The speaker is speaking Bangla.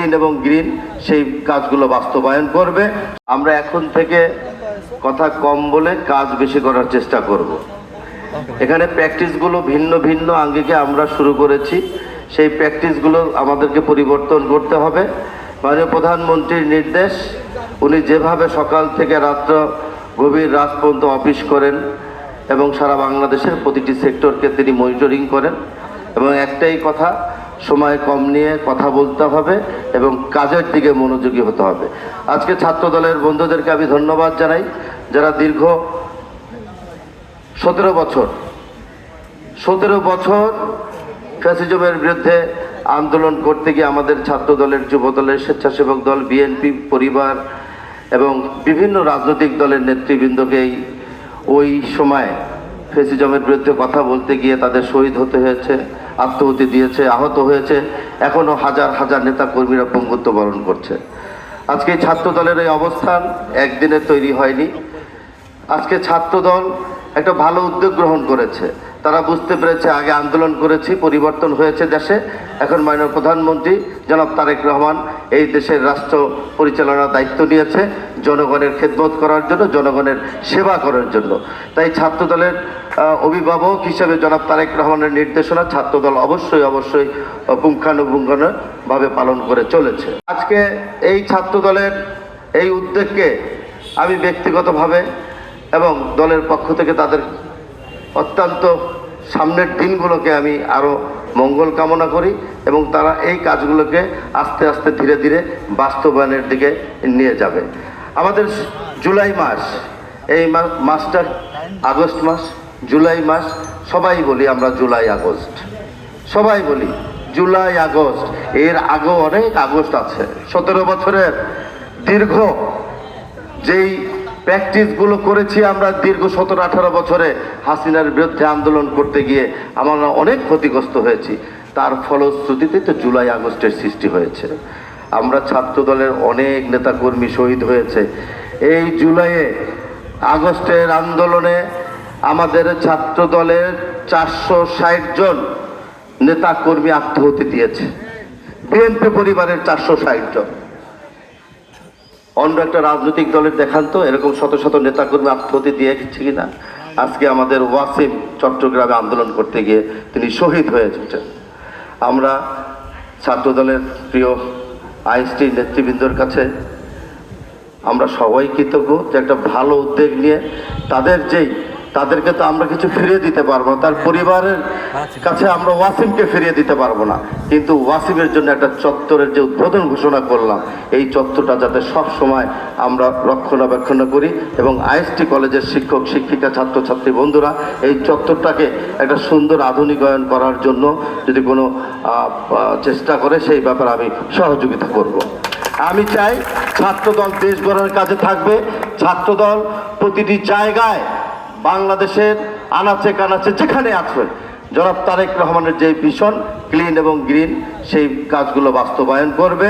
ক্লিন এবং গ্রিন সেই কাজগুলো বাস্তবায়ন করবে। আমরা এখন থেকে কথা কম বলে কাজ বেশি করার চেষ্টা করব। এখানে প্র্যাকটিসগুলো ভিন্ন ভিন্ন আঙ্গিকে আমরা শুরু করেছি, সেই প্র্যাকটিসগুলো আমাদেরকে পরিবর্তন করতে হবে। মাননীয় প্রধানমন্ত্রীর নির্দেশ, উনি যেভাবে সকাল থেকে রাত্র গভীর রাত পর্যন্ত অফিস করেন এবং সারা বাংলাদেশের প্রতিটি সেক্টরকে তিনি মনিটরিং করেন, এবং একটাই কথা, সময় কম নিয়ে কথা বলতে হবে এবং কাজের দিকে মনোযোগী হতে হবে। আজকে ছাত্র দলের বন্ধুদেরকে আমি ধন্যবাদ জানাই, যারা দীর্ঘ 17 বছর ফ্যাসিজমের বিরুদ্ধে আন্দোলন করতে গিয়ে আমাদের ছাত্র দলের, যুব দলের, স্বেচ্ছাসেবক দল, বিএনপি পরিবার এবং বিভিন্ন রাজনৈতিক দলের নেতৃবৃন্দকে ওই সময় ফ্যাসিজমের বিরুদ্ধে কথা বলতে গিয়ে তাদের শহীদ হতে হয়েছে, আত্মহত্যা দিয়েছে, আহত হয়েছে। এখনও হাজার হাজার নেতা কর্মীরা পঙ্গুত্ব বরণ করছে। আজকে ছাত্র দলের এই অবস্থান একদিনে তৈরি হয়নি। আজকে ছাত্র দল একটা ভালো উদ্যোগ গ্রহণ করেছে। তারা বুঝতে পেরেছে আগে আন্দোলন করেছি, পরিবর্তন হয়েছে দেশে, এখন মাননীয় প্রধানমন্ত্রী জনাব তারেক রহমান এই দেশের রাষ্ট্র পরিচালনার দায়িত্ব নিয়েছে জনগণের খেদমত করার জন্য, জনগণের সেবা করার জন্য। তাই ছাত্র দলের অভিভাবক হিসেবে জনাব তারেক রহমানের নির্দেশনা ছাত্রদল অবশ্যই পুঙ্খানুপুঙ্খানুভাবে পালন করে চলেছে। আজকে এই ছাত্র দলের এই উদ্যোগকে আমি ব্যক্তিগতভাবে এবং দলের পক্ষ থেকে তাদের অত্যন্ত সামনের দিনগুলোকে আমি আরও মঙ্গল কামনা করি এবং তারা এই কাজগুলোকে আস্তে আস্তে ধীরে ধীরে বাস্তবায়নের দিকে নিয়ে যাবে। আমাদের জুলাই মাস, এই মাসটা আগস্ট মাস, জুলাই মাস, সবাই বলি আমরা জুলাই আগস্ট, সবাই বলি জুলাই আগস্ট, এর আগেও অনেক আগস্ট আছে। 17 বছরের দীর্ঘ যেই প্র্যাকটিসগুলো করেছি আমরা দীর্ঘ 17-18 বছরে হাসিনার বিরুদ্ধে আন্দোলন করতে গিয়ে আমরা অনেক ক্ষতিগ্রস্ত হয়েছি। তার ফলশ্রুতিতে তো জুলাই আগস্টের সৃষ্টি হয়েছে। আমরা ছাত্র দলের অনেক নেতাকর্মী শহীদ হয়েছে। এই জুলাইয়ে আগস্টের আন্দোলনে আমাদের ছাত্র দলের 460 জন নেতাকর্মী আত্মহত্যা দিয়েছে। বিএনপি পরিবারের 460 জন। অন্য একটা রাজনৈতিক দলের দেখান তো এরকম শত শত নেতাকর্মী আত্মহত্যা দিয়েছে কিনা। আজকে আমাদের ওয়াসিম চট্টগ্রামে আন্দোলন করতে গিয়ে তিনি শহীদ হয়েছেন। আমরা ছাত্র দলের প্রিয় আইএসটি নেতৃবৃন্দর কাছে আমরা সবাই কৃতজ্ঞ যে একটা ভালো উদ্যোগ নিয়ে তাদেরকে তো আমরা কিছু ফিরিয়ে দিতে পারবো না, তার পরিবারের কাছে আমরা ওয়াসিমকে ফিরিয়ে দিতে পারবো না, কিন্তু ওয়াসিমের জন্য একটা চত্বরের যে উদ্বোধন ঘোষণা করলাম, এই চত্বরটা যাতে সব সময় আমরা রক্ষণাবেক্ষণ করি এবং আইএসটি কলেজের শিক্ষক শিক্ষিকা ছাত্রছাত্রী বন্ধুরা এই চত্বরটাকে একটা সুন্দর আধুনিকায়ন করার জন্য যদি কোনো চেষ্টা করে সেই ব্যাপারে আমি সহযোগিতা করব। আমি চাই ছাত্রদল দেশ গড়ার কাজে থাকবে। ছাত্রদল প্রতিটি জায়গায় বাংলাদেশের আনাচে কানাচে যেখানে আছে জনাব তারেক রহমানের যে ভিশন ক্লিন এবং গ্রিন সেই কাজগুলো বাস্তবায়ন করবে।